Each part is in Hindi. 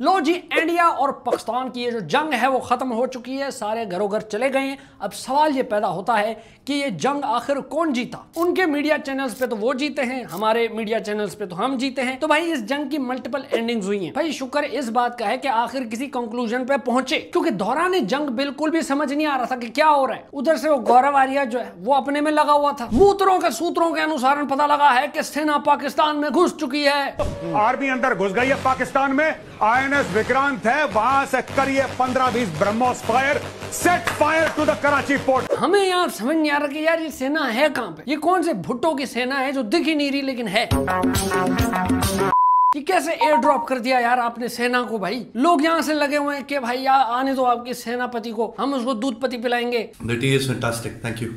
लो जी, इंडिया और पाकिस्तान की ये जो जंग है वो खत्म हो चुकी है, सारे घरों घर चले गए हैं। अब सवाल ये पैदा होता है कि ये जंग आखिर कौन जीता। उनके मीडिया चैनल्स पे तो वो जीते हैं, हमारे मीडिया चैनल्स पे तो हम जीते हैं। तो भाई इस जंग की मल्टीपल एंडिंग्स हुई हैं। भाई शुक्र इस बात का है कि आखिर किसी कंक्लूजन पे पहुंचे, क्योंकि दौरान जंग बिल्कुल भी समझ नहीं आ रहा था कि क्या हो रहा है। उधर से वो गौरव आर्या जो है वो अपने में लगा हुआ था। मूत्रों के सूत्रों के अनुसार पता लगा है कि सेना पाकिस्तान में घुस चुकी है। आर्मी अंदर घुस गई है पाकिस्तान में। INS विक्रांत है, वहां से करिए 15-20 BrahMos fire, set fire to the Karachi port. हमें यार समझ नहीं आ रहा कि यार ये सेना है कहां पे। ये कौन से भुट्टो की सेना है जो दिख ही नहीं रही लेकिन है। ये कैसे एयर ड्रॉप कर दिया यार आपने सेना को। भाई लोग यहाँ से लगे हुए हैं कि भाई यार आने दो आपके सेनापति को, हम उसको दूध पत्ती पिलाएंगे। The tea is fantastic, thank you.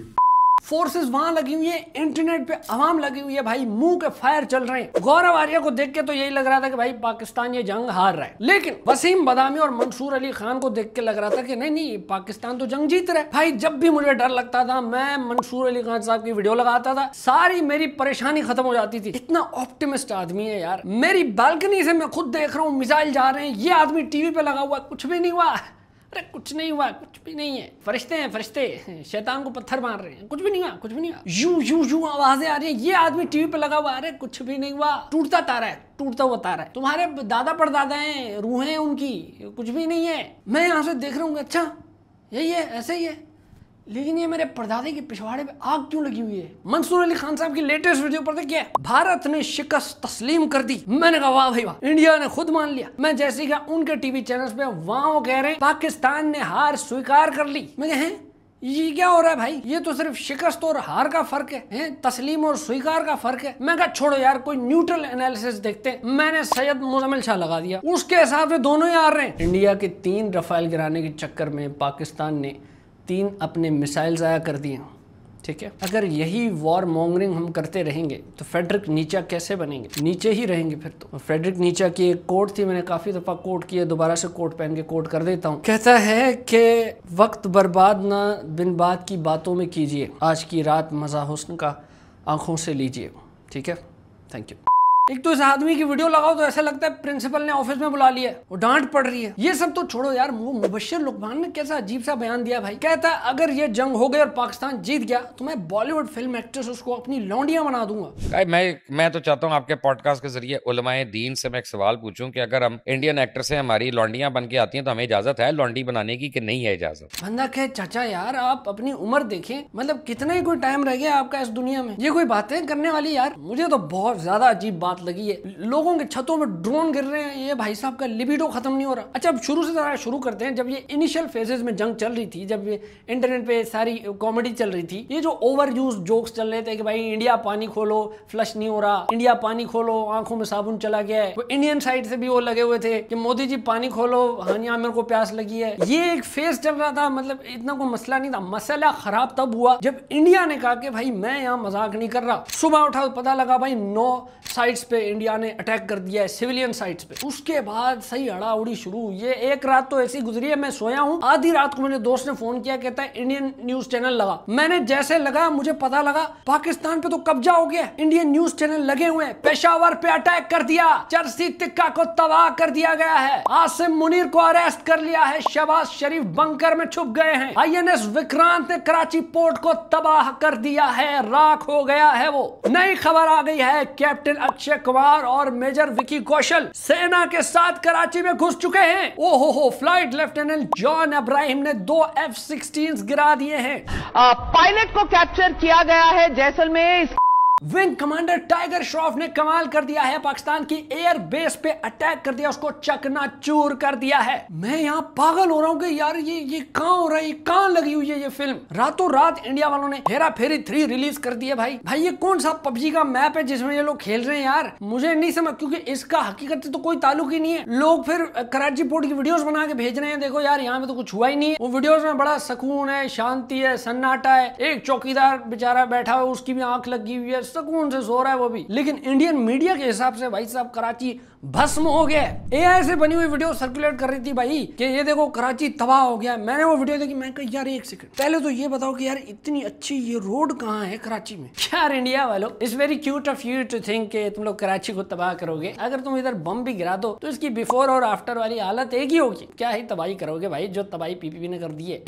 Forces वहां लगी हुई है, इंटरनेट पे आवाम लगी हुई है, भाई मुंह के फायर चल रहे हैं। गौरव आर्या को देख के तो यही लग रहा था कि भाई पाकिस्तान ये जंग हार रहा है, लेकिन वसीम बदामी और मंसूर अली खान को देख के लग रहा था कि नहीं नहीं पाकिस्तान तो जंग जीत रहा है। भाई जब भी मुझे डर लगता था मैं मंसूर अली खान साहब की वीडियो लगाता था, सारी मेरी परेशानी खत्म हो जाती थी। इतना ऑप्टिमिस्ट आदमी है यार। मेरी बालकनी से मैं खुद देख रहा हूँ मिसाइल जा रहे हैं, ये आदमी टीवी पे लगा हुआ, कुछ भी नहीं हुआ। अरे कुछ नहीं हुआ, कुछ भी नहीं है। फरिश्ते हैं फरिश्ते, शैतान को पत्थर मार रहे हैं, कुछ भी नहीं हुआ, कुछ भी नहीं हुआ। यू यू यू आवाजें आ रही है, ये आदमी टीवी पे लगा हुआ, अरे कुछ भी नहीं हुआ। टूटता तारा है, टूटता हुआ तारा है। तुम्हारे दादा परदादा हैं, रूहें हैं उनकी, कुछ भी नहीं है। मैं यहाँ से देख रहा हूँ अच्छा यही है, ऐसे ही है, लेकिन ये मेरे परदादे के पिछवाड़े पे आग क्यों लगी हुई है। मंसूर अली खान साहब की लेटेस्ट वीडियो पर देखिए, भारत ने शिकस्त तस्लीम कर दी। मैंने कहा वाह भाई वाह, इंडिया ने खुद मान लिया। मैं जैसे ही गया उनके टीवी चैनल्स पे, वहां वो कह रहे हैं पाकिस्तान ने हार स्वीकार कर ली। मैं कहा ये क्या हो रहा है भाई, ये तो सिर्फ शिकस्त और हार का फर्क है, तस्लीम और स्वीकार का फर्क है। मैं कहा छोड़ो यार, कोई न्यूट्रल एनालिसिस देखते हैं। मैंने सैयद मुजम्मिल शाह लगा दिया, उसके हिसाब से दोनों ही हार रहे हैं। इंडिया के 3 रफाल गिराने के चक्कर में पाकिस्तान ने 3 अपने मिसाइल ज़ाया कर दिए। ठीक है, अगर यही वॉर मॉन्गरिंग हम करते रहेंगे तो फ्रेडरिक नीचा कैसे बनेंगे, नीचे ही रहेंगे फिर तो। फ्रेडरिक नीचा की एक कोट थी, मैंने काफ़ी दफ़ा कोट की है, दोबारा से कोट पहन के कोट कर देता हूँ। कहता है कि वक्त बर्बाद ना बिन बात की बातों में कीजिए, आज की रात मज़ा हुस्न का आंखों से लीजिए। ठीक है, थैंक यू। एक तो इस आदमी की वीडियो लगाओ तो ऐसा लगता है प्रिंसिपल ने ऑफिस में बुला लिया है, वो डांट पड़ रही है। ये सब तो छोड़ो यार, मुबश्शिर लुकमान ने कैसा अजीब सा बयान दिया भाई। कहता है अगर ये जंग हो गई और पाकिस्तान जीत गया तो मैं बॉलीवुड फिल्म एक्ट्रेस उसको अपनी लौंडियां बना दूंगा। मैं तो चाहता हूँ आपके पॉडकास्ट के जरिए उलमाए दीन से मैं एक सवाल पूछूं कि अगर हम इंडियन एक्ट्रेस हैं, हमारी लौंडियां बन के आती हैं, तो हमें इजाजत है लौंडी बनाने की कि नहीं है इजाजत? बंदा कहे चाचा यार आप अपनी उम्र देखें, मतलब कितना ही कोई टाइम रह गया आपका इस दुनिया में, ये कोई बातें करने वाली यार। मुझे तो बहुत ज्यादा अजीब बात लगी है। लोगों के छतों में ड्रोन गिर रहे हैं, ये भाई साहब का लिबिडो खत्म नहीं हो रहा। अच्छा अब शुरू से जरा शुरू करते हैं। जब ये इनिशियल फेजेस में जंग चल रही थी, जब ये इंटरनेट पे सारी कॉमेडी चल रही थी, ये जो ओवर यूज जोक्स चल रहे थे कि भाई इंडिया पानी खोलो फ्लश नहीं हो रहा, इंडिया पानी खोलो आंखों में साबुन चला गया है, वो इंडियन साइड से भी वो लगे हुए थे कि मोदी जी पानी खोलो हानिया आमिर को प्यास लगी है। ये एक फेज चल रहा था, मतलब इतना कोई मसला नहीं था। मसला खराब तब हुआ जब इंडिया ने कहा कि भाई मैं यहाँ मजाक नहीं कर रहा। सुबह उठा पता लगा भाई 9 साइट्स पे इंडिया ने अटैक कर दिया है, सिविलियन साइट्स पे। उसके बाद सही अड़ाउड़ी शुरू। ये एक रात तो ऐसी गुजरी है, मैं सोया हूँ, आधी रात को मेरे दोस्त ने फोन किया, कहता है इंडियन न्यूज चैनल लगा। मैंने जैसे लगा मुझे पता लगा पाकिस्तान पे तो कब्जा हो गया, इंडियन न्यूज चैनल लगे हुए हैं। पेशावर पे अटैक कर दिया, चरसी तिक्का को तबाह कर दिया गया है, आसिम मुनीर को अरेस्ट कर लिया है, शहबाज शरीफ बंकर में छुप गए हैं, INS विक्रांत ने कराची पोर्ट को तबाह कर दिया है, राख हो गया है वो। नई खबर आ गई है, कैप्टन अक्षय कुमार और मेजर विकी कौशल सेना के साथ कराची में घुस चुके हैं। ओहो हो, फ्लाइट लेफ्टिनेंट जॉन इब्राहिम ने 2 F-16 गिरा दिए हैं। पायलट को कैप्चर किया गया है Jaisalmer. Wing commander tiger Shroff ने कमाल कर दिया है, पाकिस्तान की एयर बेस पे अटैक कर दिया, उसको चकनाचूर कर दिया है। मैं यहाँ पागल हो रहा हूँ कि यार ये कहाँ हो रहा है, ये कहाँ लगी हुई है ये फिल्म। रातों रात इंडिया वालों ने हेरा फेरी 3 रिलीज कर दी है। भाई ये कौन सा PUBG का मैप है जिसमें ये लोग खेल रहे हैं यार, मुझे नहीं समझ, क्योंकि इसका हकीकत से तो कोई ताल्लुक ही नहीं है। लोग फिर कराची पोर्ट की वीडियोस बना के भेज रहे हैं, देखो यार यहाँ में तो कुछ हुआ ही नहीं है। वो वीडियोस में बड़ा सुकून है, शांति है, सन्नाटा है, एक चौकीदार बेचारा बैठा हुआ, उसकी भी आंख लगी हुई है, सुकून से सो रहा है वो भी। लेकिन इंडियन मीडिया के हिसाब से भाई साहब कराची भस्म हो गया है। एआई से बनी हुई वीडियो सर्कुलेट कर रही थी भाई कि ये देखो कराची तबाह हो गया। मैंने वो वीडियो देखी, मैं कहा यार एक सेकंड, पहले तो ये बताओ कि यार इतनी अच्छी ये रोड कहाँ है कराची में। यार इंडिया वालों, it's very cute of you to think कि तुम लोग कराची को तबाह करोगे। अगर तुम इधर बम भी गिरा दो तो इसकी बिफोर और आफ्टर वाली हालत एक ही होगी। क्या ही तबाही करोगे भाई, जो तबाही पीपीपी ने कर दी है।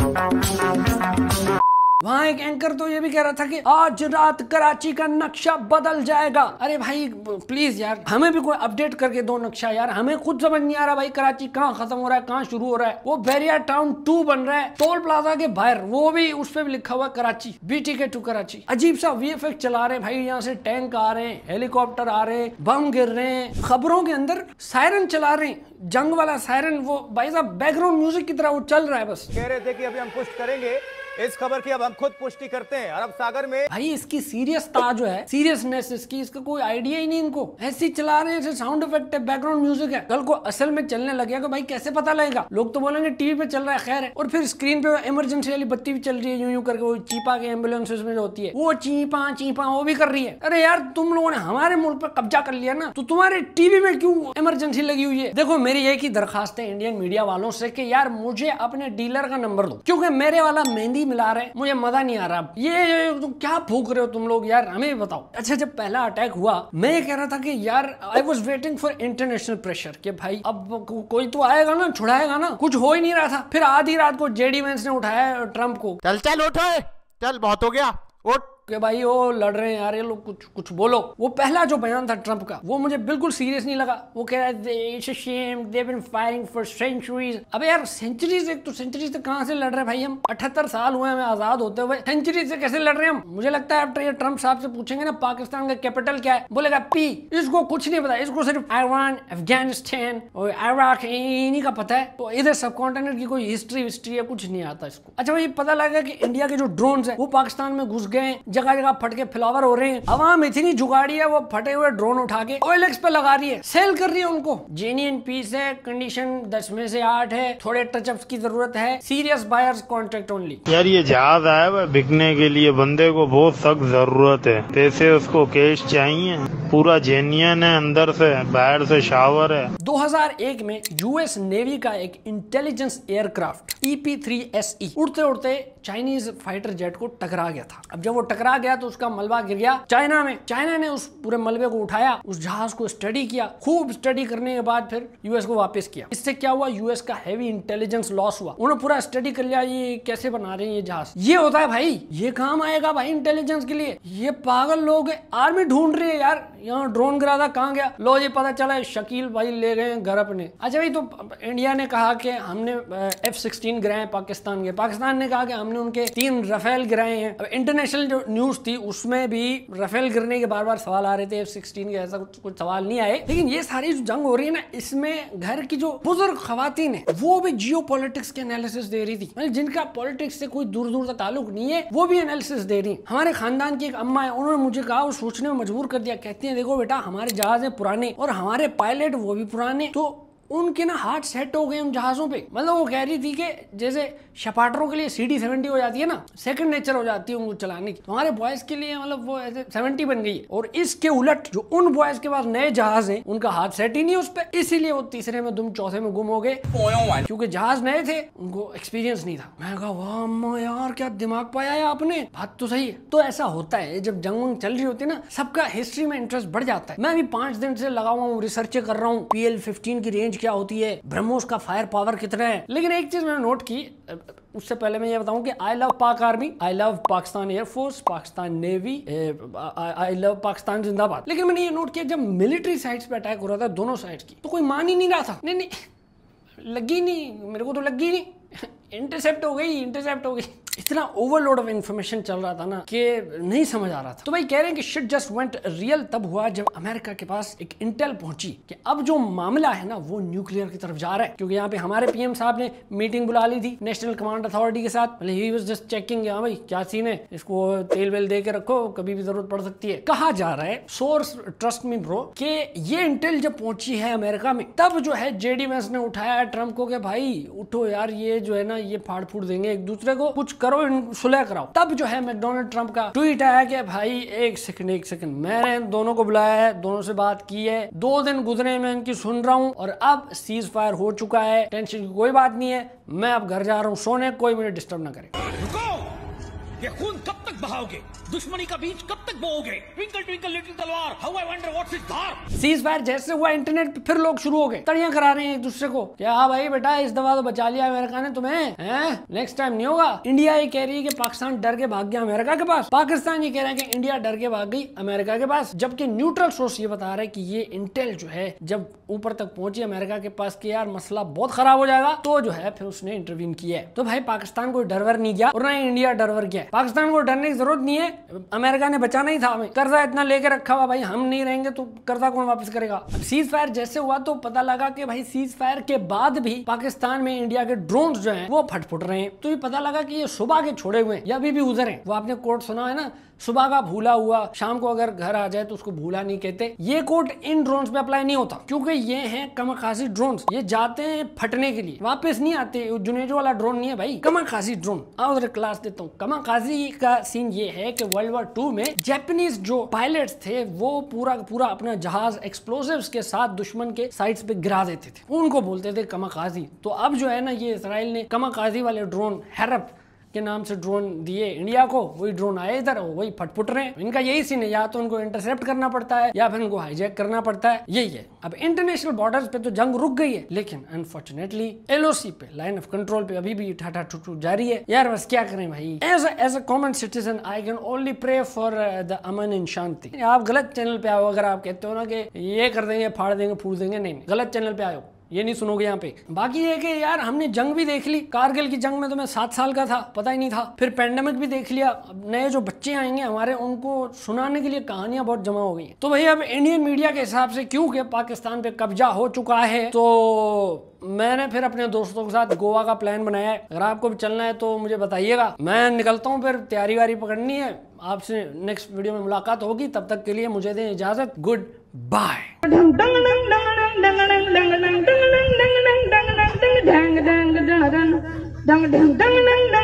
वहाँ एक एंकर तो ये भी कह रहा था कि आज रात कराची का नक्शा बदल जाएगा। अरे भाई प्लीज यार, हमें भी कोई अपडेट करके दो नक्शा यार, हमें खुद समझ नहीं आ रहा भाई कराची कहाँ खत्म हो रहा है, कहाँ शुरू हो रहा है। वो बैरियर टाउन 2 बन रहा है टोल प्लाजा के बाहर, वो भी उस पर भी लिखा हुआ कराची, BTK टू कराची। अजीब सा VFX चला रहे भाई, यहाँ से टैंक आ रहे हैं, हेलीकॉप्टर आ रहे हैं, बम गिर रहे हैं, खबरों के अंदर सायरन चला रहे हैं, जंग वाला सायरन, वो भाई साहब बैकग्राउंड म्यूजिक की तरह वो चल रहा है बस। कह रहे थे कि अभी हम पुष्ट करेंगे इस खबर की, अब हम खुद पुष्टि करते हैं। अरब सागर में भाई इसकी सीरियसता जो है, सीरियसनेस इसकी, इसका कोई आइडिया ही नहीं इनको। ऐसी चला रहे हैं, ऐसे साउंड इफेक्ट है, बैकग्राउंड म्यूजिक है। कल को असल में चलने लगेगा तो भाई कैसे पता लगेगा? लोग तो बोलेंगे टीवी पे चल रहा है, खैर है। और फिर स्क्रीन पे इमरजेंसी वाली बत्ती भी चल रही है, यूं यूं करके, वो चीपा के एम्बुलेंसेज में जो होती है वो चीपा चीपा वो भी कर रही है। अरे यार तुम लोगों ने हमारे मुल्क पर कब्जा कर लिया ना, तो तुम्हारे टीवी में क्यों इमरजेंसी लगी हुई है? देखो मेरी एक ही दरखास्त है इंडियन मीडिया वालों से कि यार मुझे अपने डीलर का नंबर दो, क्योंकि मेरे वाला मेहंदी मिला रहे, मुझे मजा नहीं आ रहा। ये तुम क्या फूक रहे हो तुम लोग यार, हमें भी बताओ। अच्छा जब पहला अटैक हुआ, मैं ये कह रहा था कि यार I was waiting for international pressure कि भाई अब कोई तो आएगा ना, छुड़ाएगा ना। कुछ हो ही नहीं रहा था। फिर आधी रात को JD Vance ने उठाया ट्रंप को, चल चल उठ, चल बहुत हो गया, उठ कि भाई वो लड़ रहे हैं यार ये लोग, कुछ बोलो। वो पहला जो बयान था ट्रंप का, वो मुझे बिल्कुल सीरियस नहीं लगा। वो कह रहा है it's a shame they have been fighting for centuries. अबे यार सेंचुरीज, एक तो सेंचुरीज से कहां से लड़ रहे हैं भाई हम? 78 साल हुए हमें आजाद होते हुए, सेंचुरीज से कैसे लड़ रहे हैं हम? मुझे लगता है आफ्टर ये ट्रंप साहब से पूछेंगे ना पाकिस्तान का कैपिटल क्या है, बोलेगा P। इसको कुछ नहीं पता, इसको सिर्फ ईरान, अफगानिस्तान और इराक इन्हीं का पता है। तो इधर सब कॉन्टिनेंट की कोई हिस्ट्री है कुछ नहीं आता इसको। अच्छा भाई पता लगा कि इंडिया के जो ड्रोन्स है वो पाकिस्तान में घुस गए, जगह जगह फट के फ्लावर हो रहे हैं। अवाम इतनी जुगाड़ी है, वो फटे हुए ड्रोन उठा के OLX पे लगा रही है, सेल कर रही है उनको। जेन्युइन पीस है, कंडीशन 10 में से 8 है, थोड़े टचअप्स की जरूरत है, सीरियस बायर्स कॉन्ट्रैक्ट ओनली। यार ये जहाज आया हुआ बिकने के लिए, बंदे को बहुत सख्त जरूरत है, पैसे उसको कैश चाहिए, पूरा जेन्युइन है, अंदर से बाहर से शावर है। 2001 में US नेवी का एक इंटेलिजेंस एयरक्राफ्ट EP-3SE उड़ते उड़ते चाइनीज फाइटर जेट को टकरा गया था। अब जब वो टकरा गया तो उसका मलबा गिर गया चाइना में। चाइना ने उस पूरे मलबे को उठाया, उस जहाज को स्टडी किया, खूब स्टडी करने के बाद फिर US को वापस किया। इससे क्या हुआ? US का हेवी इंटेलिजेंस लॉस हुआ। उन्होंने पूरा स्टडी कर लिया ये कैसे बना रहे हैं ये जहाज। ये होता है भाई, ये काम आएगा भाई इंटेलिजेंस के लिए। ये पागल लोग आर्मी ढूंढ रही है यार, यहाँ ड्रोन गिरा था कहाँ गया? लो जी पता चला शकील भाई ले गए घर अपने। अच्छा भाई तो इंडिया ने कहा कि हमने F-16 गिराए पाकिस्तान के, पाकिस्तान ने कहा कि हमने उनके 3 राफेल गिराए हैं। अब इंटरनेशनल जो न्यूज थी उसमें भी राफेल गिरने के बार बार सवाल आ रहे थे, F-16 के ऐसा कुछ सवाल नहीं आए। लेकिन ये सारी जो जंग हो रही है ना, इसमें घर की जो बुजुर्ग खवातीन है वो भी जियो पॉलिटिक्स के एनालिसिस दे रही थी, मतलब जिनका पॉलिटिक्स से कोई दूर दूर तक ताल्लुक नहीं है वो भी एनालिसिस दे रही। हमारे खानदान की एक अम्मा है, उन्होंने मुझे कहा, वो सोचने में मजबूर कर दिया। कहती है देखो बेटा हमारे जहाज है पुराने और हमारे पायलट वो भी पुराने, तो उनके ना हार्ट सेट हो गए उन जहाजों पे। मतलब वो कह रही थी कि जैसे शपाटरों के लिए CD-70 हो जाती है ना, सेकंड नेचर हो जाती है उनको चलाने की, तो हमारे बॉयज के लिए मतलब वो ऐसे 70 बन गई है। और इसके उलट जो उन बॉयज के पास नए जहाज हैं उनका हाथ सेट ही नहीं उस पर, इसीलिए वो तीसरे में दुम चौथे में गुम हो गए, क्योंकि जहाज नए थे, उनको एक्सपीरियंस नहीं था। मैं कहा वाह अम्मा यार क्या दिमाग पाया है आपने, बात तो सही है। तो ऐसा होता है जब जंग वंग चल रही होती है ना, सबका हिस्ट्री में इंटरेस्ट बढ़ जाता है। मैं अभी 5 दिन से लगा हुआ हूँ, रिसर्च कर रहा हूँ PL-15 की रेंज क्या होती है, ब्रह्मोस का फायर पावर कितना है। लेकिन एक चीज मैंने नोट की, उससे पहले मैं ये बताऊं कि आई लव पाक army, I love Pakistan air force, Pakistan navy, I love Pakistan जिंदाबाद। लेकिन मैंने ये नोट किया जब मिलिट्री साइट्स पे अटैक हो रहा था दोनों साइड्स की, तो कोई मान ही नहीं रहा था। नहीं लगी नहीं, मेरे को तो लगी नहीं, इंटरसेप्ट हो गई। इतना ओवरलोड ऑफ इन्फॉर्मेशन चल रहा था ना कि नहीं समझ आ रहा था। तो भाई कह रहे हैं कि शिट जस्ट वेंट रियल तब हुआ जब अमेरिका के पास एक इंटेल पहुंची कि अब जो मामला है ना वो न्यूक्लियर की तरफ जा रहा है। क्योंकि यहाँ पे हमारे PM साहब ने मीटिंग बुला ली थी नेशनल कमांड अथॉरिटी के साथ। ही वाज जस्ट चेकिंग, हाँ भाई क्या सीन है, इसको तेल वेल दे के रखो, कभी भी जरूरत पड़ सकती है। कहा जा रहा है, सोर्स ट्रस्ट मी ब्रो, कि ये इंटेल जब पहुंची है अमेरिका में तब जो है JD Vance ने उठाया ट्रंप को कि भाई उठो यार, ये जो है ना ये फाड़ फूड़ देंगे एक दूसरे को, कुछ करो, सुलह कराओ। तब जो है मैकडोनल्ड ट्रंप का ट्वीट आया कि भाई एक सेकंड, मैंने दोनों को बुलाया है, दोनों से बात की है, 2 दिन गुजरे मैं इनकी सुन रहा हूँ और अब सीज फायर हो चुका है, टेंशन की कोई बात नहीं है, मैं अब घर जा रहा हूँ सोने, कोई मुझे डिस्टर्ब ना करे। ये खून कब तक बहाओगे? दुश्मनी का बीज कब तक बोओगे? ट्विंकल ट्विंकल लिटिल तलवार, how I wonder what's it's Dhar. Cease fire जैसे हुआ इंटरनेट पे फिर लोग शुरू हो गए, तड़ियां करा रहे हैं एक दूसरे को, क्या हाँ भाई बेटा इस दफा तो बचा लिया अमेरिका ने तुम्हें, हैं नेक्स्ट टाइम नहीं होगा। इंडिया ये कह रही है कि पाकिस्तान डर के भाग गया अमेरिका के पास, पाकिस्तान ये कह रहा है कि इंडिया डर के भाग गई अमेरिका के पास, जबकि न्यूट्रल सोर्स ये बता रहा है कि ये इंटेल जो है जब ऊपर तक पहुंची अमेरिका के पास कि यार मसला बहुत खराब हो जाएगा, तो जो है फिर उसने इंटरवीन किया है। तो भाई पाकिस्तान को डरवर नहीं किया और ना इंडिया डरवर किया है। पाकिस्तान को डरने की जरूरत नहीं है, अमेरिका ने बचाना ही था हमें, कर्जा इतना लेके रखा हुआ भाई, हम नहीं रहेंगे तो कर्जा कौन वापस करेगा। अब सीज फायर जैसे हुआ तो पता लगा कि भाई सीज फायर के बाद भी पाकिस्तान में इंडिया के ड्रोन्स जो हैं वो फटफुट रहे हैं। तो ये पता लगा कि ये सुबह के छोड़े हुए हैं या अभी भी उधर हैं। वो आपने कोट सुना है ना, सुबह का भूला हुआ शाम को अगर घर आ जाए तो उसको भूला नहीं कहते। ये कोड इन ड्रोन्स पे अप्लाई नहीं होता क्योंकि ये हैं कमाकाजी ड्रोन्स, ये जाते हैं फटने के लिए, वापस नहीं आते। जुनेजो वाला ड्रोन नहीं है भाई, कमाकाजी ड्रोन। आओ उधर क्लास देता हूँ। कमाकाजी का सीन ये है कि वर्ल्ड वॉर 2 में जापानीज जो पायलट्स थे वो पूरा अपना जहाज एक्सप्लोसिव्स के साथ दुश्मन के साइट्स पे गिरा देते थे, उनको बोलते थे कमाकाजी। तो अब जो है ना ये इसराइल ने कमाकाजी वाले ड्रोन हैरप के नाम से ड्रोन दिए इंडिया को, वही ड्रोन आए इधर, वही फटफुट रहे हैं। इनका यही सीन है, या तो उनको इंटरसेप्ट करना पड़ता है या फिर इनको हाईजैक करना पड़ता है, यही है। अब इंटरनेशनल बॉर्डर्स पे तो जंग रुक गई है, लेकिन अनफॉर्चुनेटली LOC पे, लाइन ऑफ कंट्रोल पे अभी भी ठाठा ठुठू जारी है। यार बस क्या करें भाई, as a common citizen I can only pray for the अमन एंड शांति। आप गलत चैनल पे आओ अगर आप कहते हो ना कि ये कर देंगे, फाड़ देंगे, फूट देंगे, नहीं, गलत चैनल पे आयो, ये नहीं सुनोगे यहाँ पे। बाकी ये कि यार हमने जंग भी देख ली, कारगिल की जंग में तो मैं 7 साल का था, पता ही नहीं था। फिर पैंडेमिक भी देख लिया। अब नए जो बच्चे आएंगे हमारे, उनको सुनाने के लिए कहानियां बहुत जमा हो गई हैं। तो भाई अब इंडियन मीडिया के हिसाब से क्योंकि पाकिस्तान पे कब्जा हो चुका है, तो मैंने फिर अपने दोस्तों के साथ गोवा का प्लान बनाया है। अगर आपको भी चलना है तो मुझे बताइएगा, मैं निकलता हूँ, फिर तैयारी वारी पकड़नी है। आपसे नेक्स्ट वीडियो में मुलाकात होगी, तब तक के लिए मुझे दें इजाजत, goodbye. dang dang dang dang dang dang dang dang dang dang dang dang